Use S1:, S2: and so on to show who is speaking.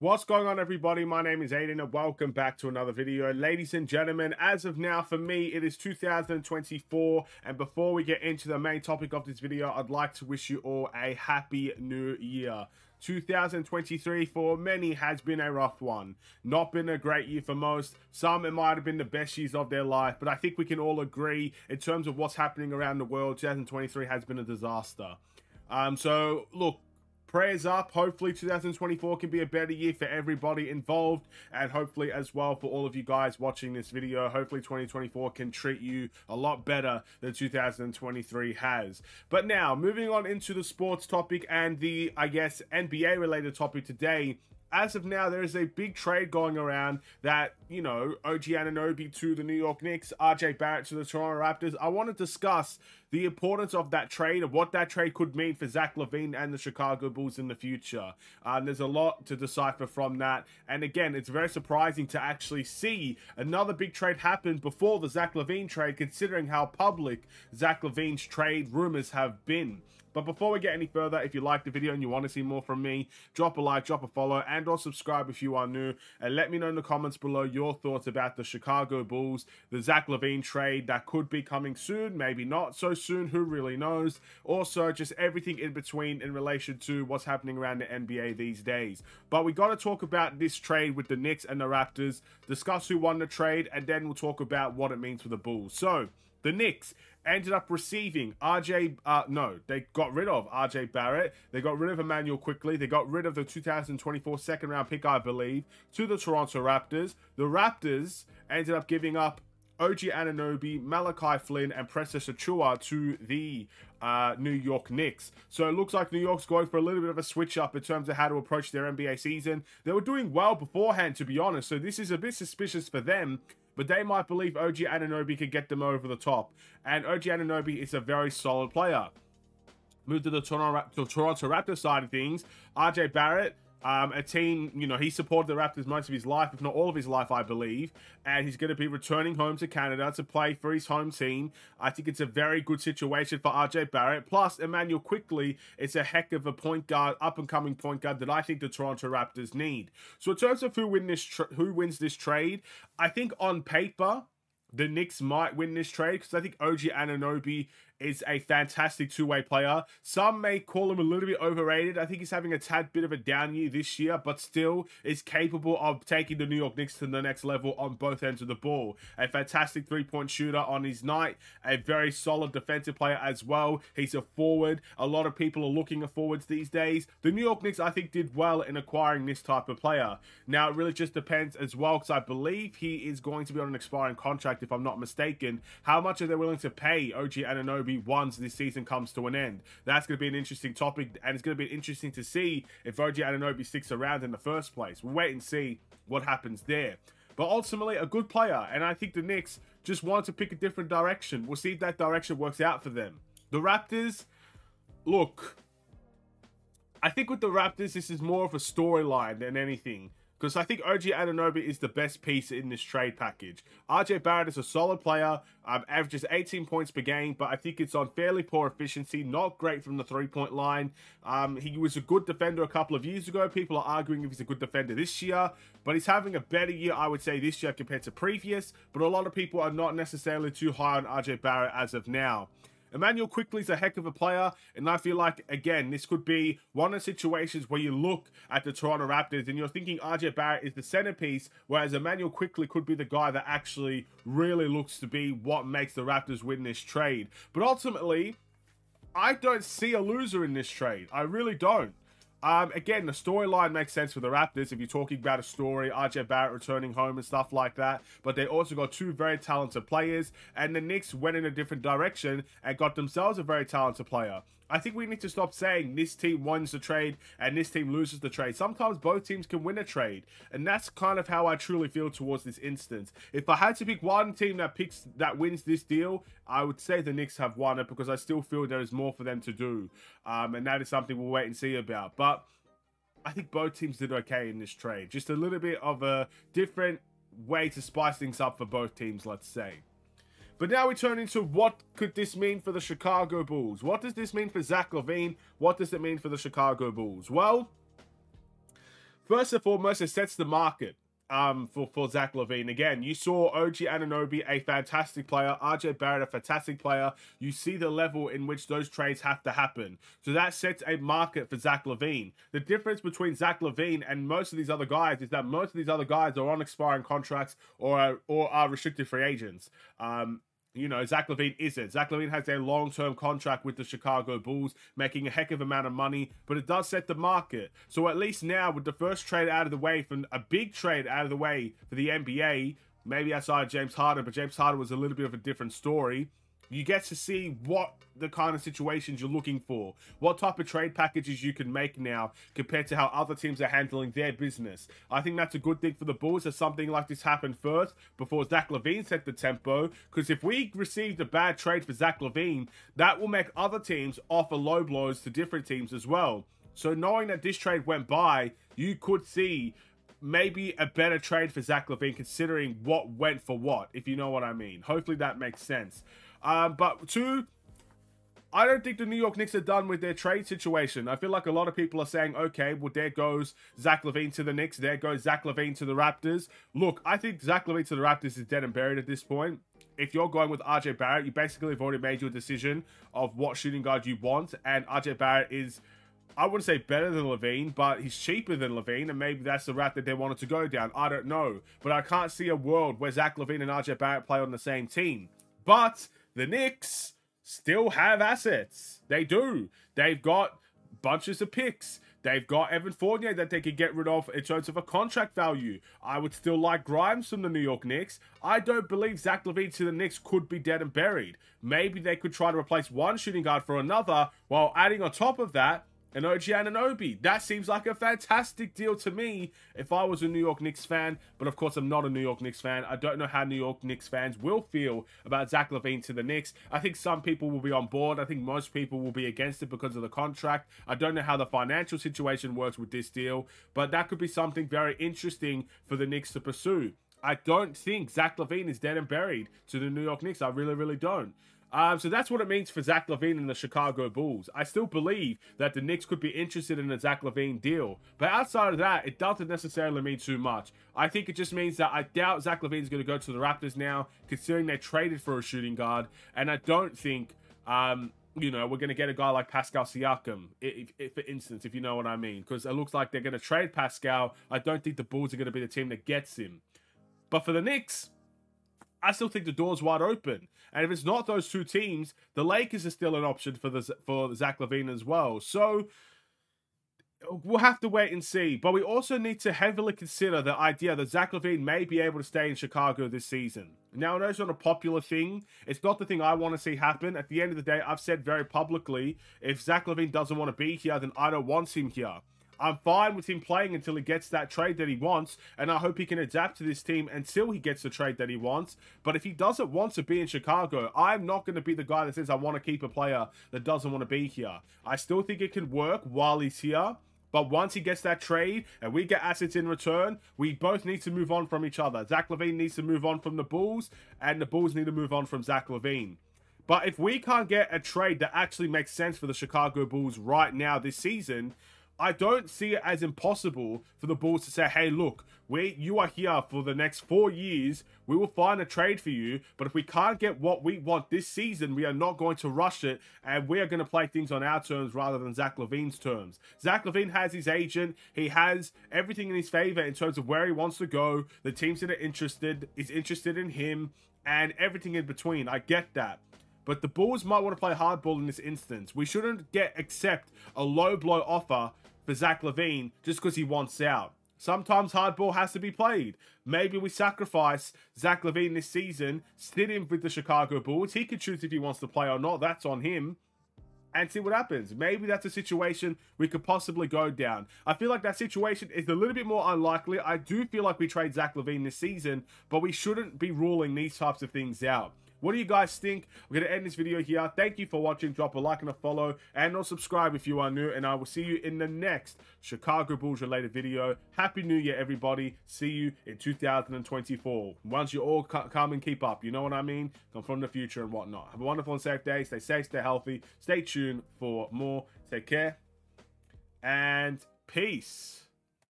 S1: What's going on, everybody? My name is Aiden and welcome back to another video. Ladies and gentlemen, as of now, for me, it is 2024, and before we get into the main topic of this video, I'd like to wish you all a happy new year. 2023 for many has been a rough one. Not been a great year for most. Some, it might have been the best years of their life, but I think we can all agree in terms of what's happening around the world, 2023 has been a disaster. So look, prayers up. Hopefully 2024 can be a better year for everybody involved, and hopefully as well for all of you guys watching this video. Hopefully 2024 can treat you a lot better than 2023 has. But now, moving on into the sports topic and the, I guess, NBA related topic today. As of now, there is a big trade going around that, you know, OG Anunoby to the New York Knicks, RJ Barrett to the Toronto Raptors. I want to discuss the importance of that trade and what that trade could mean for Zach LaVine and the Chicago Bulls in the future. There's a lot to decipher from that. And again, it's very surprising to actually see another big trade happen before the Zach LaVine trade, considering how public Zach LaVine's trade rumors have been. But before we get any further, if you like the video and you want to see more from me, drop a like, drop a follow, and or subscribe if you are new. And let me know in the comments below your thoughts about the Chicago Bulls, the Zach LaVine trade that could be coming soon, maybe not so soon, who really knows. Also, just everything in between in relation to what's happening around the NBA these days. But we got to talk about this trade with the Knicks and the Raptors, discuss who won the trade, and then we'll talk about what it means for the Bulls. So, the Knicks ended up receiving they got rid of RJ Barrett. They got rid of Emmanuel quickly. They got rid of the 2024 second round pick, I believe, to the Toronto Raptors. The Raptors ended up giving up OG Anunoby, Malachi Flynn, and Precious Achiuwa to the New York Knicks. So it looks like New York's going for a little bit of a switch up in terms of how to approach their NBA season. They were doing well beforehand, to be honest, so this is a bit suspicious for them. But they might believe OG Anunoby could get them over the top. And OG Anunoby is a very solid player. Move to the Toronto Raptors side of things. RJ Barrett, a team, you know, he supported the Raptors most of his life, if not all of his life, I believe. And he's going to be returning home to Canada to play for his home team. I think it's a very good situation for RJ Barrett. Plus, Emmanuel quickly, it's a heck of a point guard, up-and-coming point guard that I think the Toronto Raptors need. So in terms of who wins this trade, I think on paper, the Knicks might win this trade because I think OG Anunoby is a fantastic two-way player. Some may call him a little bit overrated. I think he's having a tad bit of a down year this year, but still is capable of taking the New York Knicks to the next level on both ends of the ball. A fantastic three-point shooter on his night. A very solid defensive player as well. He's a forward. A lot of people are looking at forwards these days. The New York Knicks, I think, did well in acquiring this type of player. Now, it really just depends as well, because I believe he is going to be on an expiring contract, if I'm not mistaken. How much are they willing to pay OG Anunoby once this season comes to an end? That's going to be an interesting topic, and it's going to be interesting to see if OG Anunoby sticks around in the first place. We'll wait and see what happens there. But ultimately, a good player, and I think the Knicks just want to pick a different direction. We'll see if that direction works out for them. The Raptors, look, I think with the Raptors, this is more of a storyline than anything, because I think OG Anunoby is the best piece in this trade package. RJ Barrett is a solid player, averages 18 points per game, but I think it's on fairly poor efficiency, not great from the three-point line. He was a good defender a couple of years ago. People are arguing if he's a good defender this year, but he's having a better year, I would say, this year compared to previous, but a lot of people are not necessarily too high on RJ Barrett as of now. Emmanuel quickly is a heck of a player, and I feel like, again, this could be one of the situations where you look at the Toronto Raptors and you're thinking RJ Barrett is the centerpiece, whereas Emmanuel quickly could be the guy that actually really looks to be what makes the Raptors win this trade. But ultimately, I don't see a loser in this trade. I really don't. Again, the storyline makes sense for the Raptors if you're talking about a story, RJ Barrett returning home and stuff like that. But they also got two very talented players, and the Knicks went in a different direction and got themselves a very talented player. I think we need to stop saying this team wins the trade and this team loses the trade. Sometimes both teams can win a trade, and that's kind of how I truly feel towards this instance. If I had to pick one team that wins this deal, I would say the Knicks have won it, because I still feel there is more for them to do, and that is something we'll wait and see about. But I think both teams did okay in this trade. Just a little bit of a different way to spice things up for both teams, let's say. But now we turn into what could this mean for the Chicago Bulls? What does this mean for Zach LaVine? What does it mean for the Chicago Bulls? Well, first and foremost, it sets the market for Zach LaVine. Again, you saw OG Anunoby, a fantastic player, RJ Barrett, a fantastic player. You see the level in which those trades have to happen. So that sets a market for Zach LaVine. The difference between Zach LaVine and most of these other guys is that most of these other guys are on expiring contracts or are restricted free agents. You know, Zach LaVine isn't. Zach LaVine has a long-term contract with the Chicago Bulls, making a heck of an amount of money, but it does set the market. So at least now, with the first trade out of the way, from a big trade out of the way for the NBA, maybe outside of James Harden, but James Harden was a little bit of a different story. You get to see what the kind of situations you're looking for, what type of trade packages you can make now compared to how other teams are handling their business. I think that's a good thing for the Bulls that something like this happened first before Zach LaVine set the tempo, because if we received a bad trade for Zach LaVine, that will make other teams offer low blows to different teams as well. So knowing that this trade went by, you could see maybe a better trade for Zach LaVine considering what went for what, if you know what I mean. Hopefully that makes sense. But two, I don't think the New York Knicks are done with their trade situation. I feel like a lot of people are saying, okay, well, there goes Zach LaVine to the Knicks. There goes Zach LaVine to the Raptors. Look, I think Zach LaVine to the Raptors is dead and buried at this point. If you're going with RJ Barrett, you basically have already made your decision of what shooting guard you want. And RJ Barrett is, I wouldn't say better than LaVine, but he's cheaper than LaVine, and maybe that's the route that they wanted to go down. I don't know. But I can't see a world where Zach LaVine and RJ Barrett play on the same team. But the Knicks still have assets. They do. They've got bunches of picks. They've got Evan Fournier that they could get rid of in terms of a contract value. I would still like Grimes from the New York Knicks. I don't believe Zach LaVine to the Knicks could be dead and buried. Maybe they could try to replace one shooting guard for another while adding on top of that an OG Anunoby. That seems like a fantastic deal to me if I was a New York Knicks fan. But of course, I'm not a New York Knicks fan. I don't know how New York Knicks fans will feel about Zach LaVine to the Knicks. I think some people will be on board. I think most people will be against it because of the contract. I don't know how the financial situation works with this deal, but that could be something very interesting for the Knicks to pursue. I don't think Zach LaVine is dead and buried to the New York Knicks. I really, really don't. So that's what it means for Zach LaVine and the Chicago Bulls. I still believe that the Knicks could be interested in a Zach LaVine deal. But outside of that, it doesn't necessarily mean too much. I think it just means that I doubt Zach LaVine is going to go to the Raptors now, considering they traded for a shooting guard. And I don't think, you know, we're going to get a guy like Pascal Siakam, for instance, if you know what I mean. Because it looks like they're going to trade Pascal. I don't think the Bulls are going to be the team that gets him. But for the Knicks, I still think the door's wide open. And if it's not those two teams, the Lakers are still an option for Zach LaVine as well. So we'll have to wait and see. But we also need to heavily consider the idea that Zach LaVine may be able to stay in Chicago this season. Now, I know it's not a popular thing. It's not the thing I want to see happen. At the end of the day, I've said very publicly, if Zach LaVine doesn't want to be here, then I don't want him here. I'm fine with him playing until he gets that trade that he wants, and I hope he can adapt to this team until he gets the trade that he wants. But if he doesn't want to be in Chicago, I'm not going to be the guy that says I want to keep a player that doesn't want to be here. I still think it can work while he's here, but once he gets that trade and we get assets in return, we both need to move on from each other. Zach LaVine needs to move on from the Bulls, and the Bulls need to move on from Zach LaVine. But if we can't get a trade that actually makes sense for the Chicago Bulls right now this season, I don't see it as impossible for the Bulls to say, hey, look, you are here for the next 4 years. We will find a trade for you. But if we can't get what we want this season, we are not going to rush it. And we are going to play things on our terms rather than Zach LaVine's terms. Zach LaVine has his agent. He has everything in his favor in terms of where he wants to go. The teams that are interested is interested in him and everything in between. I get that. But the Bulls might want to play hardball in this instance. We shouldn't accept a low blow offer for Zach LaVine just because he wants out. Sometimes hardball has to be played. Maybe we sacrifice Zach LaVine this season, sit him with the Chicago Bulls. He can choose if he wants to play or not. That's on him. And see what happens. Maybe that's a situation we could possibly go down. I feel like that situation is a little bit more unlikely. I do feel like we trade Zach LaVine this season, but we shouldn't be ruling these types of things out. What do you guys think? We're going to end this video here. Thank you for watching. Drop a like and a follow. And or subscribe if you are new. And I will see you in the next Chicago Bulls related video. Happy New Year, everybody. See you in 2024. Once you all come and keep up. You know what I mean? Come from the future and whatnot. Have a wonderful and safe day. Stay safe, stay healthy. Stay tuned for more. Take care. And peace.